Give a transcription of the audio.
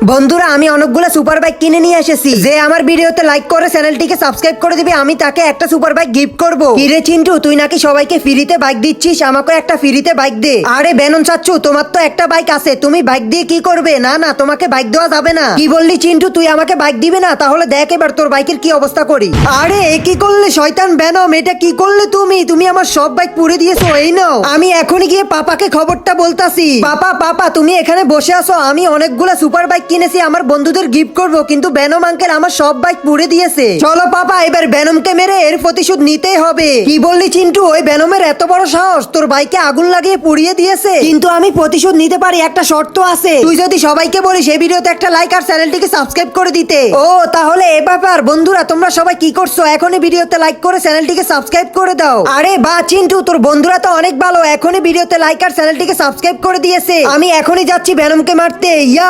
বন্ধুরা আমি অনেকগুলো সুপার বাইক কিনে নিয়ে এসেছি। যে আমার ভিডিওতে লাইক করে চ্যানেলটিকে সাবস্ক্রাইব করে দিবে আমি তাকে একটা সুপার বাইক গিফট করব। কিরে চিন্টু তুই নাকি সবাইকে ফ্রিতে বাইক দিচ্ছিস, আমাকে একটা ফ্রিতে বাইক দে। আরে বেনন চাচ্চু তোমার তো একটা বাইক আছে, তুমি বাইক দিয়ে কি করবে? না না তোমাকে বাইক দেওয়া যাবে না। কি বললি চিন্টু, তুই আমাকে বাইক দিবে না? তাহলে দেখ এবার তোর বাইকের কি অবস্থা করি। আরে এ কি করলে শয়তান বেনম, এটা কি করলে তুমি আমার সব বাইক পুড়ে দিয়েছো। এই নাও, আমি এখনই গিয়ে পাপাকে খবরটা বলতাছি। পাপা পাপা তুমি এখানে বসে আছো, আমি অনেকগুলা সুপার বাইক কিনেছি আমার বন্ধুদের গিফট করব, কিন্তু বেনম আঙ্কেল আমার সব বাইক পুড়ে দিয়েছে। চলো পাপা এবার বেনমকে মেরে এর প্রতিশোধ নিতেই হবে। কি বললি চিন্টু, ওই বেনমের এত বড় সাহস তোর বাইকে আগুন লাগিয়ে পুড়িয়ে দিয়েছে? কিন্তু আমি প্রতিশোধ নিতে পারি, একটা শর্ত আছে। তুই যদি সবাইকে বলিস এই ভিডিওতে একটা লাইক আর চ্যানেলটিকে সাবস্ক্রাইব করে দিতে। ও তাহলে এ ব্যাপার। বন্ধুরা তোমরা সবাই কি করছো? এখনই ভিডিওতে লাইক করে চ্যানেলটিকে সাবস্ক্রাইব করে দাও। আরে বা চিন্টু তোর বন্ধুরা তো অনেক ভালো, এখনই ভিডিওতে লাইক আর চ্যানেলটিকে সাবস্ক্রাইব করে দিয়েছে। আমি এখনই যাচ্ছি বেনমকে মারতে। ইয়া